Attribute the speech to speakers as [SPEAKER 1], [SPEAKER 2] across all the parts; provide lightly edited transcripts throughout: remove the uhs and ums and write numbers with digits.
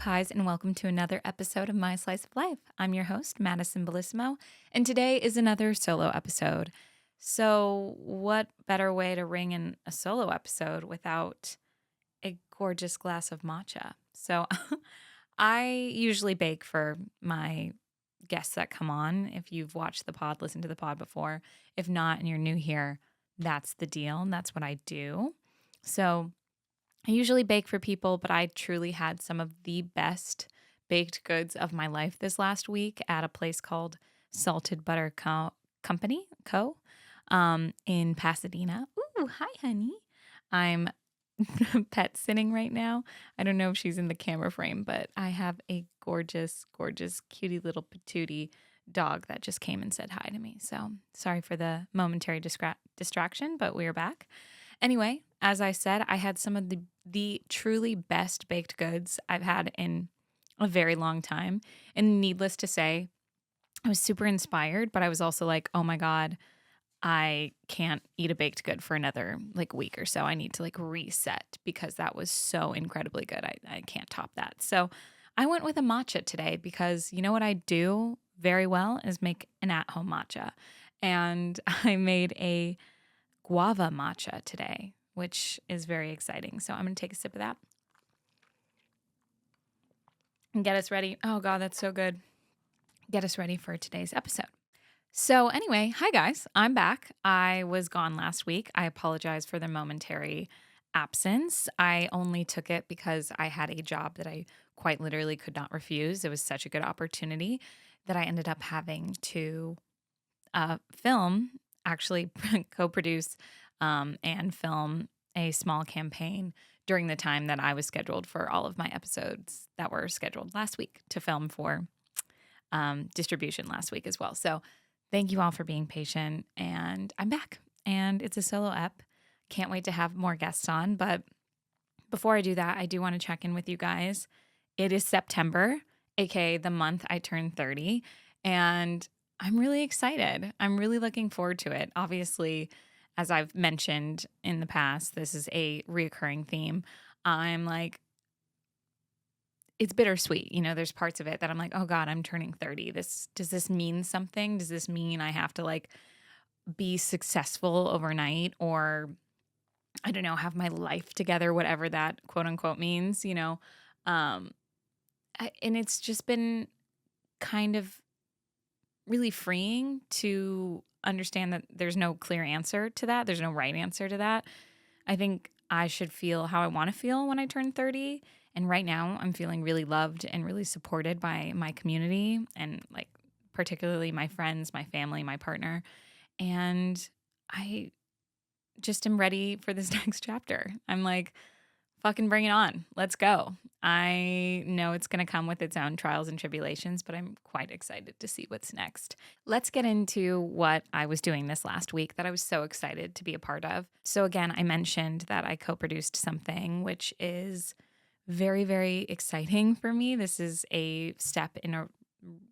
[SPEAKER 1] pies, and welcome to another episode of My Slice of Life. I'm your host, Madison Bellissimo, and today is another solo episode. So, what better way to ring in a solo episode without a gorgeous glass of matcha? So, I usually bake for my guests that come on. If you've watched the pod, listened to the pod before. If not, and you're new here, that's the deal, and that's what I do. So, I usually bake for people, but I truly had some of the best baked goods of my life this last week at a place called Salted Butter Company Co. In Pasadena. Ooh, hi, honey. I'm pet sitting right now. I don't know if she's in the camera frame, but I have a gorgeous, gorgeous, cutie little patootie dog that just came and said hi to me. So sorry for the momentary distraction, but we're back. Anyway, as I said, I had some of the truly best baked goods I've had in a very long time. And needless to say, I was super inspired, but I was also like, oh my God, I can't eat a baked good for another week or so. I need to reset because that was so incredibly good. I can't top that. So I went with a matcha today because you know what I do very well is make an at-home matcha. And I made a guava matcha today, which is very exciting. So I'm going to take a sip of that and get us ready. Oh God, that's so good. Get us ready for today's episode. So anyway, hi guys, I'm back. I was gone last week. I apologize for the momentary absence. I only took it because I had a job that I quite literally could not refuse. It was such a good opportunity that I ended up having to film, actually co-produce and film a small campaign during the time that I was scheduled for all of my episodes that were scheduled last week to film for distribution last week as well. So thank you all for being patient, and I'm back, and it's a solo ep. Can't wait to have more guests on, but before I do that, I do want to check in with you guys. It is September, aka the month I turned 30, and I'm really excited. I'm really looking forward to it. Obviously, as I've mentioned in the past, this is a reoccurring theme. I'm like, it's bittersweet. You know, there's parts of it that I'm like, oh God, I'm turning 30. Does this mean something? Does this mean I have to be successful overnight, or I don't know, have my life together, whatever that quote unquote means, you know? Um, and it's just been kind of really freeing to understand that there's no clear answer to that. There's no right answer to that. I think I should feel how I want to feel when I turn 30. And right now I'm feeling really loved and really supported by my community and particularly my friends, my family, my partner. And I just am ready for this next chapter. I'm like, fucking bring it on. Let's go. I know it's going to come with its own trials and tribulations, but I'm quite excited to see what's next. Let's get into what I was doing this last week that I was so excited to be a part of. So again, I mentioned that I co-produced something, which is very, very exciting for me. This is a step in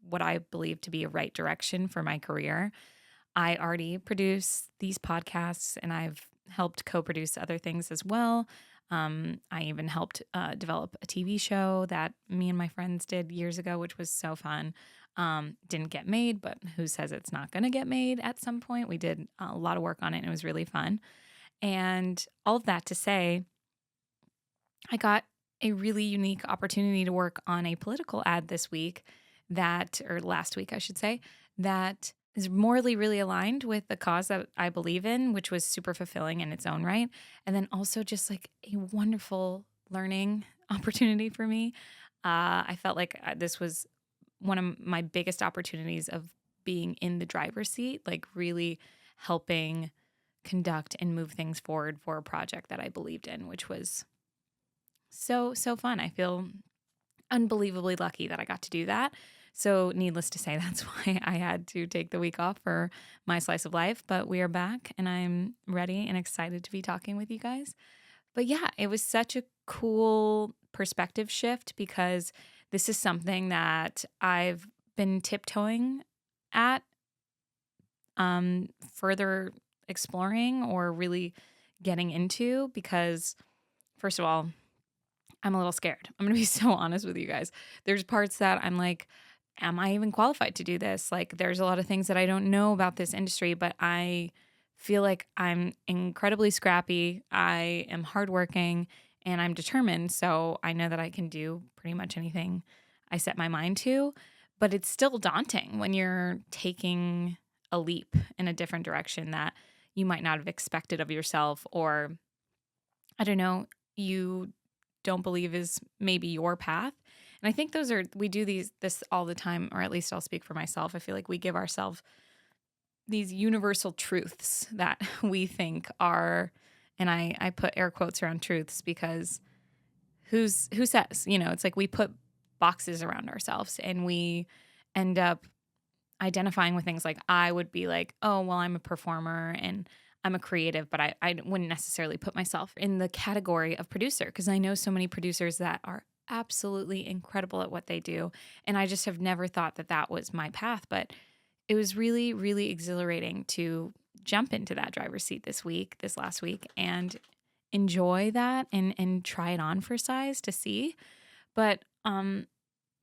[SPEAKER 1] what I believe to be a right direction for my career. I already produce these podcasts, and I've helped co-produce other things as well. I even helped develop a TV show that me and my friends did years ago, which was so fun. Didn't get made, but who says it's not going to get made at some point? We did a lot of work on it, and it was really fun. And all of that to say, I got a really unique opportunity to work on a political ad this week or last week, I should say, that is morally really aligned with the cause that I believe in, which was super fulfilling in its own right. And then also just a wonderful learning opportunity for me. I felt like this was one of my biggest opportunities of being in the driver's seat, really helping conduct and move things forward for a project that I believed in, which was so fun. I feel unbelievably lucky that I got to do that. So needless to say, that's why I had to take the week off for my slice of life. But we are back, and I'm ready and excited to be talking with you guys. But yeah, it was such a cool perspective shift because this is something that I've been tiptoeing at, further exploring or really getting into because, first of all, I'm a little scared. I'm going to be so honest with you guys. There's parts that I'm like, am I even qualified to do this? Like, there's a lot of things that I don't know about this industry, but I feel like I'm incredibly scrappy. I am hardworking and I'm determined. So I know that I can do pretty much anything I set my mind to. But it's still daunting when you're taking a leap in a different direction that you might not have expected of yourself, or I don't know, you don't believe is maybe your path. And I think we do this all the time, or at least I'll speak for myself. I feel like we give ourselves these universal truths that we think are, and I put air quotes around truths because who says, it's like we put boxes around ourselves and we end up identifying with things like I would be like, oh, well, I'm a performer and I'm a creative, but I wouldn't necessarily put myself in the category of producer because I know so many producers that are absolutely incredible at what they do. And I just have never thought that that was my path. But it was really, really exhilarating to jump into that driver's seat this last week, and enjoy that and try it on for size to see. But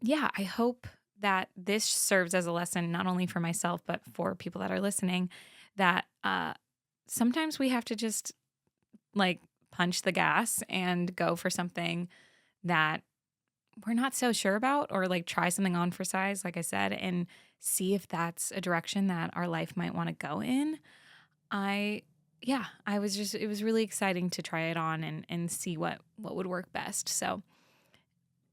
[SPEAKER 1] yeah, I hope that this serves as a lesson not only for myself but for people that are listening, that sometimes we have to just like punch the gas and go for something that we're not so sure about, or like try something on for size, like I said, and see if that's a direction that our life might want to go in. I Yeah, it was really exciting to try it on and see what would work best. So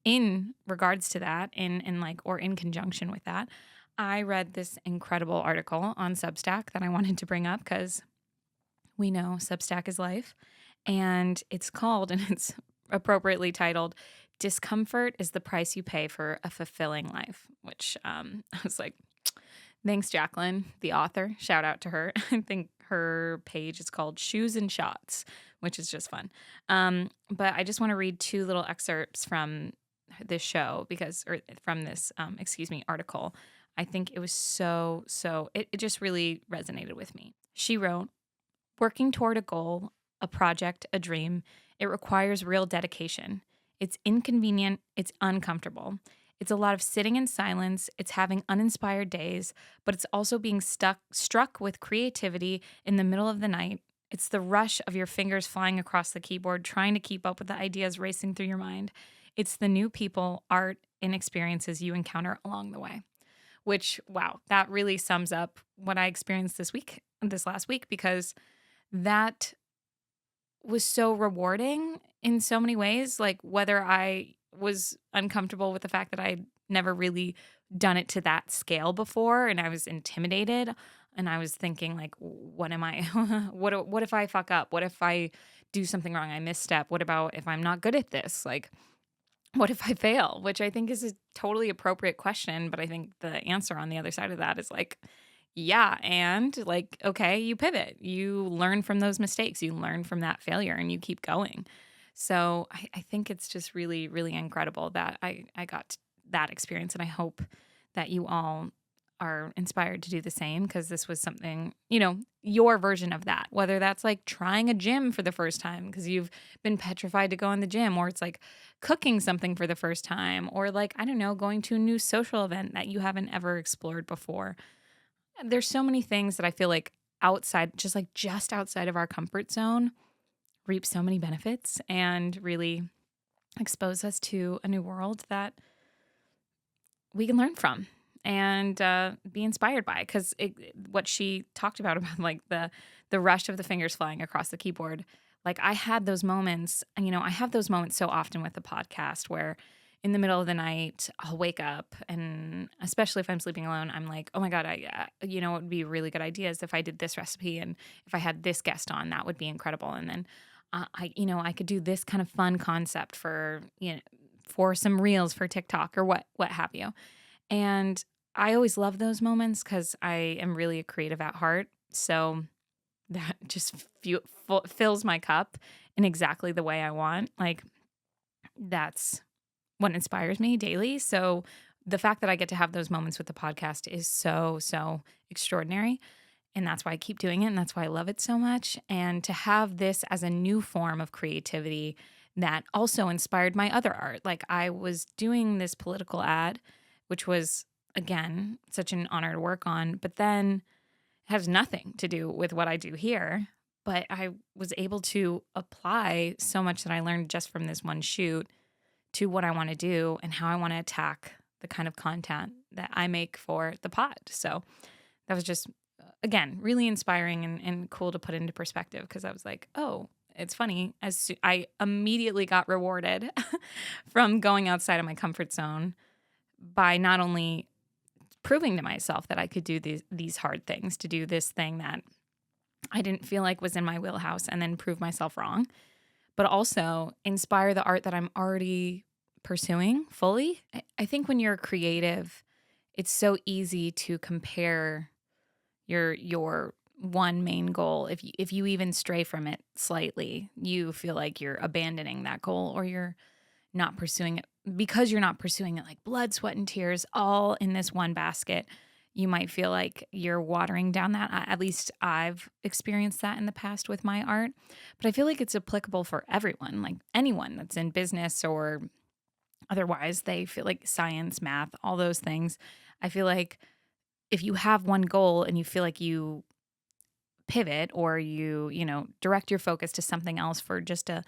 [SPEAKER 1] in regards to that, in like, or in conjunction with that, I read this incredible article on Substack that I wanted to bring up because we know Substack is life. And it's called, and it's appropriately titled, Discomfort is the Price You Pay for a Fulfilling Life, which I was like, thanks, Jacqueline, the author. Shout out to her. I think her page is called Shoes and Shots, which is just fun. But I just want to read two little excerpts from this show or from this, article. I think it was it just really resonated with me. She wrote, working toward a goal, a project, a dream, it requires real dedication. It's inconvenient, it's uncomfortable. It's a lot of sitting in silence, it's having uninspired days, but it's also being struck with creativity in the middle of the night. It's the rush of your fingers flying across the keyboard, trying to keep up with the ideas racing through your mind. It's the new people, art, and experiences you encounter along the way. Which, wow, that really sums up what I experienced this last week, because that was so rewarding in so many ways. Like, whether I was uncomfortable with the fact that I'd never really done it to that scale before, and I was intimidated, and I was thinking like, what am I, what if I fuck up? What if I do something wrong? I misstep? What about if I'm not good at this? Like, what if I fail? Which I think is a totally appropriate question. But I think the answer on the other side of that is like, yeah, and like, okay, you pivot, you learn from those mistakes, you learn from that failure, and you keep going. So I think it's just really, really incredible that I got that experience. And I hope that you all are inspired to do the same, because this was something, your version of that, whether that's like trying a gym for the first time because you've been petrified to go in the gym, or it's like cooking something for the first time, or like, I don't know, going to a new social event that you haven't ever explored before. There's so many things that I feel like just outside of our comfort zone reap so many benefits and really expose us to a new world that we can learn from and be inspired by. Because what she talked about like the rush of the fingers flying across the keyboard, like I had those moments, I have those moments so often with the podcast where in the middle of the night, I'll wake up, and especially if I'm sleeping alone, I'm like, oh my God, it would be a really good idea is if I did this recipe, and if I had this guest on, that would be incredible. And then I could do this kind of fun concept for some reels for TikTok or what have you. And I always love those moments because I am really a creative at heart. So that just fills my cup in exactly the way I want. Like, that's what inspires me daily. So the fact that I get to have those moments with the podcast is so, so extraordinary. And that's why I keep doing it. And that's why I love it so much. And to have this as a new form of creativity that also inspired my other art. Like I was doing this political ad, which was, again, such an honor to work on, but then has nothing to do with what I do here. But I was able to apply so much that I learned just from this one shoot to what I want to do and how I want to attack the kind of content that I make for the pod. So that was just, again, really inspiring and cool to put into perspective because I was like, oh, it's funny. I immediately got rewarded from going outside of my comfort zone by not only proving to myself that I could do these hard things, to do this thing that I didn't feel like was in my wheelhouse and then prove myself wrong, but also inspire the art that I'm already pursuing fully. I think when you're creative, it's so easy to compare your one main goal. If you even stray from it slightly, you feel like you're abandoning that goal or you're not pursuing it because you're not pursuing it like blood, sweat, and tears all in this one basket. You might feel like you're watering down that. At least I've experienced that in the past with my art. But I feel like it's applicable for everyone, like anyone that's in business or otherwise. They feel like science, math, all those things. I feel like if you have one goal and you feel like you pivot or you direct your focus to something else for just a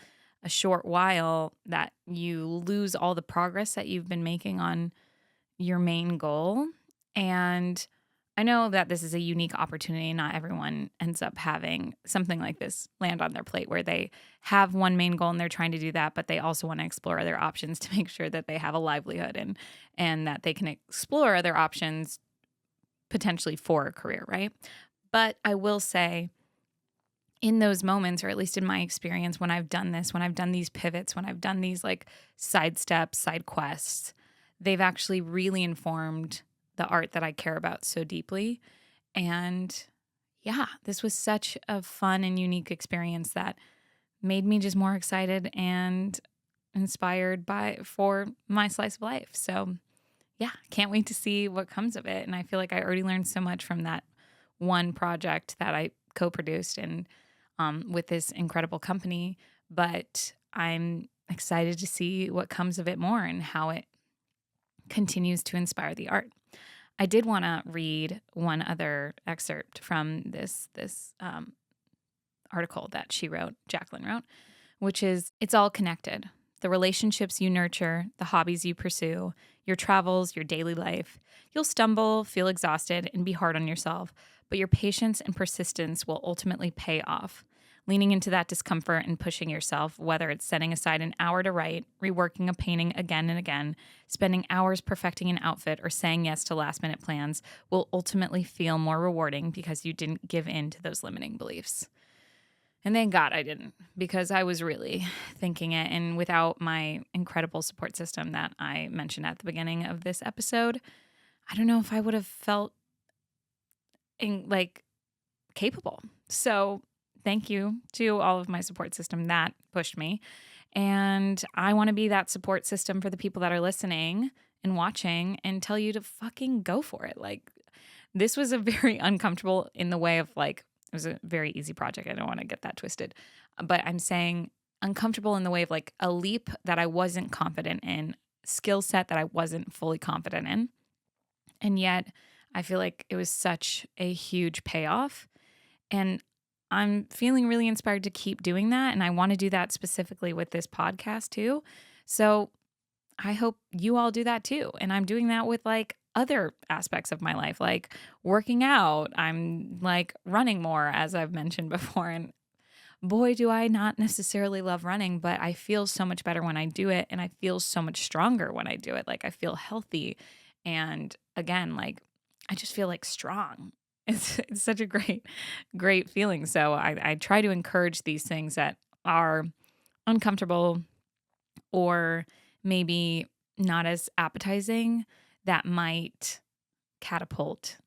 [SPEAKER 1] short while, that you lose all the progress that you've been making on your main goal. And I know that this is a unique opportunity. Not everyone ends up having something like this land on their plate where they have one main goal and they're trying to do that, but they also want to explore other options to make sure that they have a livelihood and that they can explore other options potentially for a career, right? But I will say, in those moments, or at least in my experience, when I've done this, when I've done these pivots, when I've done these like side steps, side quests, they've actually really informed the art that I care about so deeply. And yeah, this was such a fun and unique experience that made me just more excited and inspired for my slice of life. So yeah, can't wait to see what comes of it. And I feel like I already learned so much from that one project that I co-produced and with this incredible company. But I'm excited to see what comes of it more and how it continues to inspire the art. I did want to read one other excerpt from this article that Jacqueline wrote, which is, it's all connected. The relationships you nurture, the hobbies you pursue, your travels, your daily life. You'll stumble, feel exhausted, and be hard on yourself, but your patience and persistence will ultimately pay off. Leaning into that discomfort and pushing yourself, whether it's setting aside an hour to write, reworking a painting again and again, spending hours perfecting an outfit, or saying yes to last-minute plans, will ultimately feel more rewarding because you didn't give in to those limiting beliefs. And thank God I didn't, because I was really thinking it. And without my incredible support system that I mentioned at the beginning of this episode, I don't know if I would have felt capable. So thank you to all of my support system that pushed me. And I want to be that support system for the people that are listening and watching and tell you to fucking go for it. Like, this was a very uncomfortable in the way of it was a very easy project. I don't want to get that twisted. But I'm saying uncomfortable in the way of a leap that I wasn't confident in, skill set that I wasn't fully confident in. And yet I feel like it was such a huge payoff. And I'm feeling really inspired to keep doing that. And I want to do that specifically with this podcast too. So I hope you all do that too. And I'm doing that with other aspects of my life, like working out. I'm running more, as I've mentioned before. And boy, do I not necessarily love running, but I feel so much better when I do it. And I feel so much stronger when I do it. I feel healthy. And again, I just feel strong. It's such a great feeling. So I try to encourage these things that are uncomfortable or maybe not as appetizing, that might catapult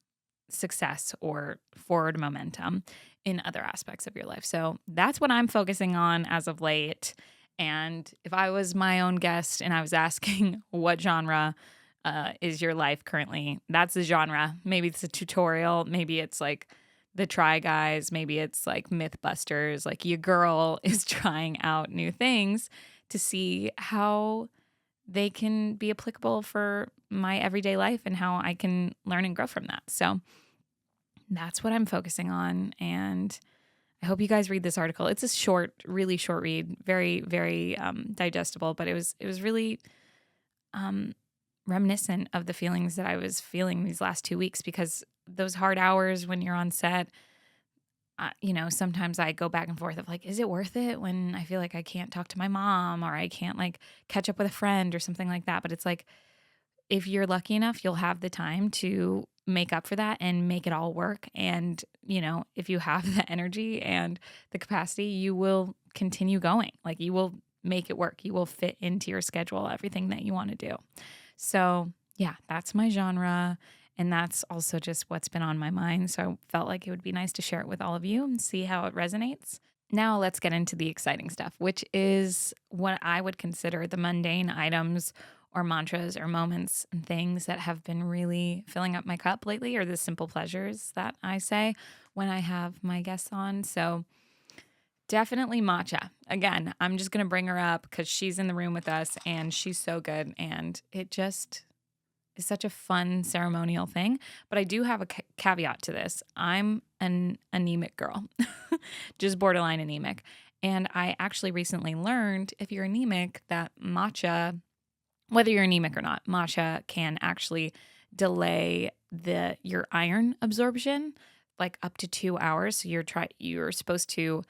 [SPEAKER 1] success or forward momentum in other aspects of your life. So that's what I'm focusing on as of late. And if I was my own guest and I was asking what genre is your life currently, that's the genre. Maybe it's a tutorial. Maybe it's the Try Guys. Maybe it's Mythbusters. Your girl is trying out new things to see how they can be applicable for my everyday life and how I can learn and grow from that. So that's what I'm focusing on. And I hope you guys read this article. It's a short, really short read, very, very digestible, but it was really um, reminiscent of the feelings that I was feeling these last 2 weeks because those hard hours when you're on set, sometimes I go back and forth of like, is it worth it when I feel like I can't talk to my mom or I can't like catch up with a friend or something like that. But it's like, if you're lucky enough, you'll have the time to make up for that and make it all work. And, if you have the energy and the capacity, you will continue going. Like you will make it work. You will fit into your schedule everything that you want to do. So, yeah, that's my genre. And that's also just what's been on my mind. So I felt like it would be nice to share it with all of you and see how it resonates. Now let's get into the exciting stuff, which is what I would consider the mundane items or mantras or moments and things that have been really filling up my cup lately, or the simple pleasures that I say when I have my guests on. So definitely matcha. Again, I'm just going to bring her up because she's in the room with us and she's so good. And it just is such a fun ceremonial thing. But I do have a caveat to this. I'm an anemic girl, just borderline anemic. And I actually recently learned if you're anemic that matcha, whether you're anemic or not, matcha can actually delay your iron absorption like up to 2 hours. So you're supposed to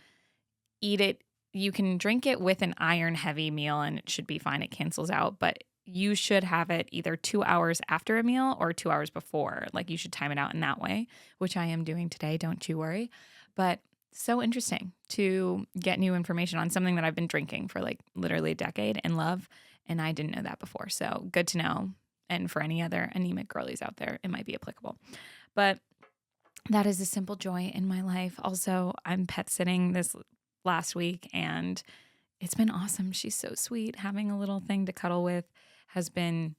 [SPEAKER 1] eat it. You can drink it with an iron heavy meal and it should be fine. It cancels out, but you should have it either 2 hours after a meal or 2 hours before. Like you should time it out in that way, which I am doing today. Don't you worry. But so interesting to get new information on something that I've been drinking for like literally a decade and love. And I didn't know that before. So good to know. And for any other anemic girlies out there, it might be applicable. But that is a simple joy in my life. Also, I'm pet sitting this last week and it's been awesome. She's so sweet. Having a little thing to cuddle with has been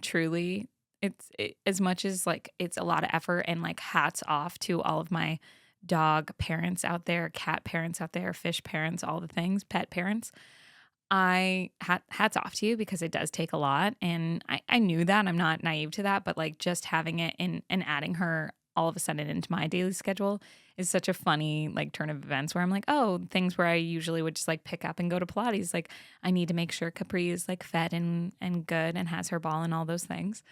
[SPEAKER 1] truly, as much as like it's a lot of effort, and like hats off to all of my dog parents out there, cat parents out there, fish parents, all the things, pet parents. Hats off to you because it does take a lot. And I knew that. I'm not naive to that, but like just having it and adding her all of a sudden into my daily schedule is such a funny like turn of events where I'm like, oh, things where I usually would just like pick up and go to Pilates. Like I need to make sure Capri is like fed and good and has her ball and all those things.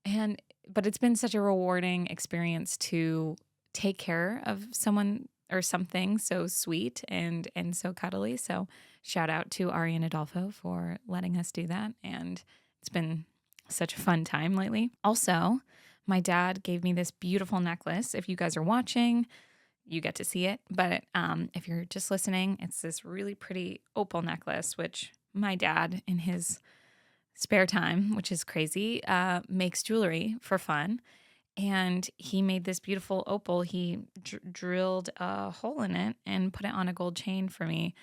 [SPEAKER 1] But it's been such a rewarding experience to take care of someone or something so sweet and so cuddly. So shout out to Ari and Adolfo for letting us do that. And it's been such a fun time lately. Also, my dad gave me this beautiful necklace. If you guys are watching, you get to see it. But if you're just listening, it's this really pretty opal necklace, which my dad in his spare time, which is crazy, makes jewelry for fun. And he made this beautiful opal. He drilled a hole in it and put it on a gold chain for me.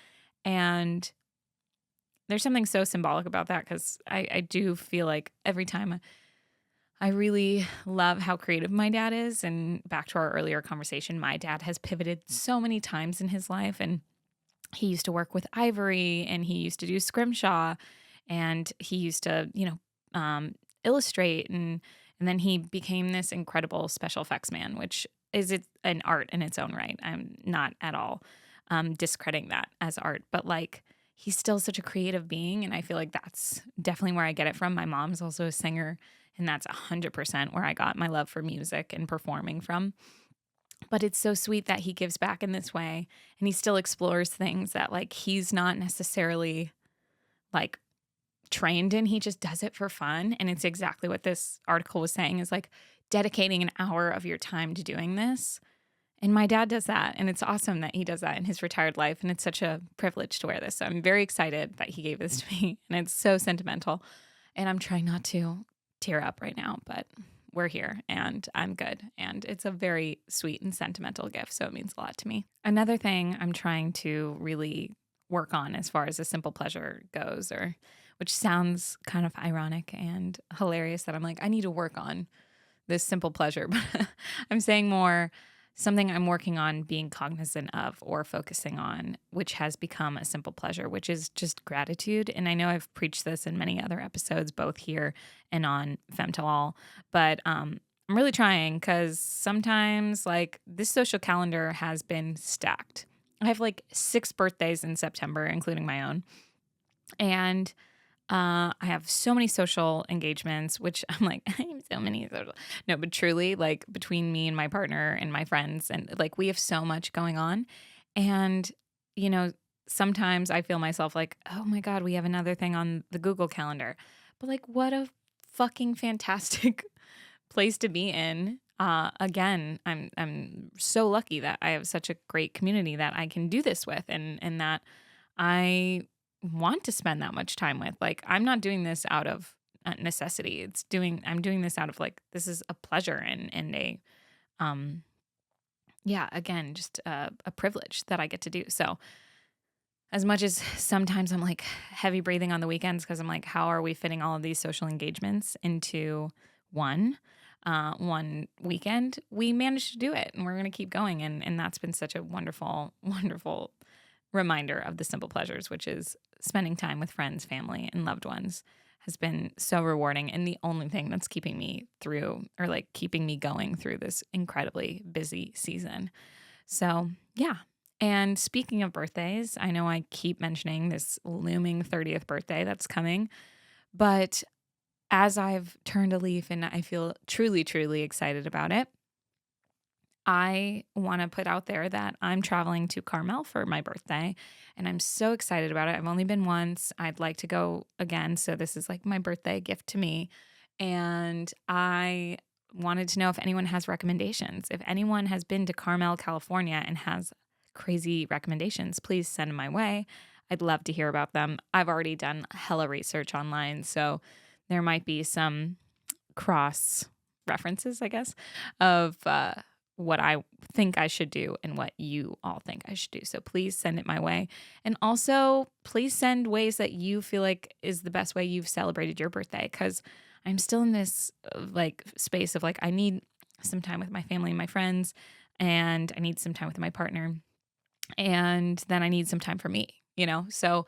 [SPEAKER 1] And there's something so symbolic about that because I do feel like every time I really love how creative my dad is. And back to our earlier conversation, my dad has pivoted so many times in his life. And he used to work with ivory and he used to do scrimshaw and he used to, illustrate. And then he became this incredible special effects man, which is an art in its own right. I'm not at all discrediting that as art, but like he's still such a creative being. And I feel like that's definitely where I get it from. My mom's also a singer, and that's 100% where I got my love for music and performing from. But it's so sweet that he gives back in this way, and he still explores things that like he's not necessarily like trained in. He just does it for fun. And it's exactly what this article was saying is like dedicating an hour of your time to doing this. And my dad does that. And it's awesome that he does that in his retired life. And it's such a privilege to wear this. So I'm very excited that he gave this to me. And it's so sentimental. And I'm trying not to tear up right now, but we're here and I'm good. And it's a very sweet and sentimental gift. So it means a lot to me. Another thing I'm trying to really work on as far as a simple pleasure goes, or which sounds kind of ironic and hilarious that I'm like, I need to work on this simple pleasure, but I'm saying more something I'm working on being cognizant of or focusing on, which has become a simple pleasure, which is just gratitude. And I know I've preached this in many other episodes, both here and on Femtalol, but I'm really trying because sometimes like this social calendar has been stacked. I have like 6 birthdays in September, including my own. And I have so many social engagements, which I'm like, I have so many social. No, but truly, like between me and my partner and my friends, and like we have so much going on. And, you know, sometimes I feel myself like, oh my God, we have another thing on the Google Calendar. But like, what a fucking fantastic place to be in. Again, I'm so lucky that I have such a great community that I can do this with, and that I want to spend that much time with. Like, I'm not doing this out of necessity. I'm doing this out of like, this is a pleasure and a, um, yeah, again, just a privilege that I get to do. So, as much as sometimes I'm like heavy breathing on the weekends because I'm like, how are we fitting all of these social engagements into one? One weekend, we managed to do it, and we're going to keep going. And that's been such a wonderful, wonderful reminder of the simple pleasures, which is spending time with friends, family, and loved ones has been so rewarding, and the only thing that's keeping me through or like keeping me going through this incredibly busy season. So, yeah. And speaking of birthdays, I know I keep mentioning this looming 30th birthday that's coming, but as I've turned a leaf and I feel truly, truly excited about it, I want to put out there that I'm traveling to Carmel for my birthday, and I'm so excited about it. I've only been once. I'd like to go again. So, this is like my birthday gift to me. And I wanted to know if anyone has recommendations. If anyone has been to Carmel, California, and has crazy recommendations, please send them my way. I'd love to hear about them. I've already done hella research online. So, there might be some cross references, I guess, of what I think I should do and what you all think I should do. So please send it my way. And also, please send ways that you feel like is the best way you've celebrated your birthday, because I'm still in this like space of like, I need some time with my family and my friends, and I need some time with my partner, and then I need some time for me, you know? So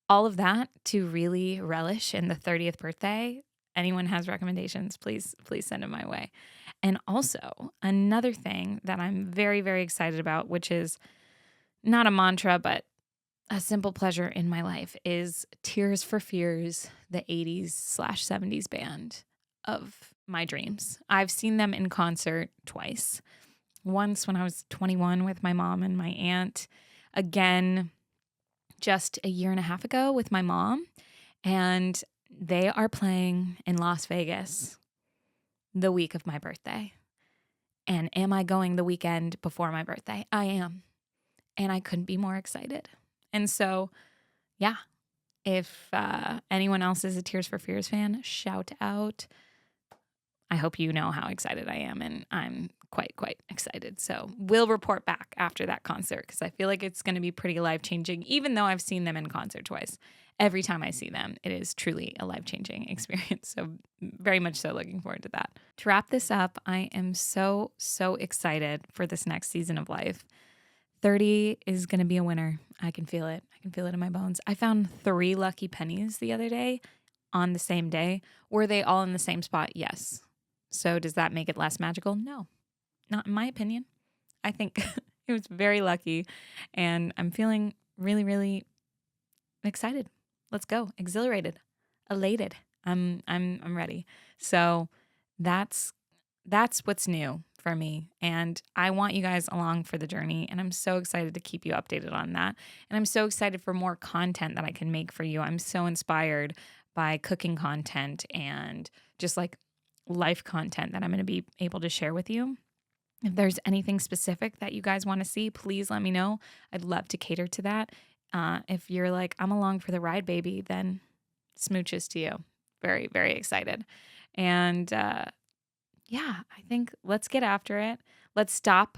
[SPEAKER 1] all of that to really relish in the 30th birthday. Anyone has recommendations, please send them my way. And also, another thing that I'm very, very excited about, which is not a mantra, but a simple pleasure in my life, is Tears for Fears, the 80s/70s band of my dreams. I've seen them in concert twice. Once when I was 21 with my mom and my aunt. Again, just a year and a half ago with my mom. And they are playing in Las Vegas the week of my birthday. And am I going the weekend before my birthday? I am. And I couldn't be more excited. And so, yeah, if anyone else is a Tears for Fears fan, shout out. I hope you know how excited I am, and I'm quite excited. So we'll report back after that concert, because I feel like it's going to be pretty life-changing, even though I've seen them in concert twice. Every time I see them, it is truly a life-changing experience. So very much so looking forward to that. To wrap this up, I am so excited for this next season of life. 30 is going to be a winner. I can feel it. I can feel it in my bones. I found 3 lucky pennies the other day on the same day. Were they all in the same spot? Yes. So does that make it less magical? No, not in my opinion. I think it was very lucky, and I'm feeling really excited. Let's go. Exhilarated, elated. I'm ready. So that's what's new for me, and I want you guys along for the journey, and I'm so excited to keep you updated on that. And I'm so excited for more content that I can make for you. I'm so inspired by cooking content and just like life content that I'm going to be able to share with you. If there's anything specific that you guys want to see, please let me know. I'd love to cater to that. If you're like, I'm along for the ride, baby, then smooches to you. Very excited. And yeah, I think let's get after it. Let's stop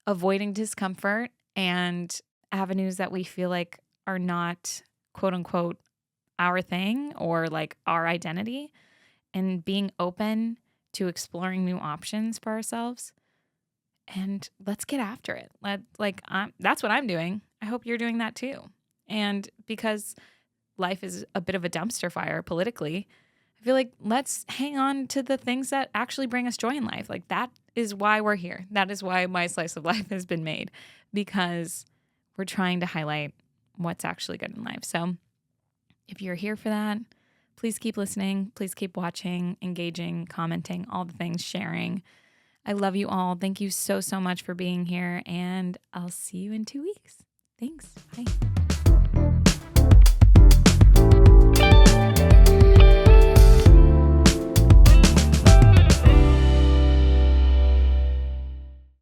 [SPEAKER 1] avoiding discomfort and avenues that we feel like are not quote unquote our thing or like our identity, and being open to exploring new options for ourselves and let's get after it. That's what I'm doing. I hope you're doing that too. And because life is a bit of a dumpster fire politically, I feel like let's hang on to the things that actually bring us joy in life. Like that is why we're here. That is why my slice of life has been made, because we're trying to highlight what's actually good in life. So if you're here for that, please keep listening. Please keep watching, engaging, commenting, all the things, sharing. I love you all. Thank you so, so much for being here, and I'll see you in 2 weeks. Thanks.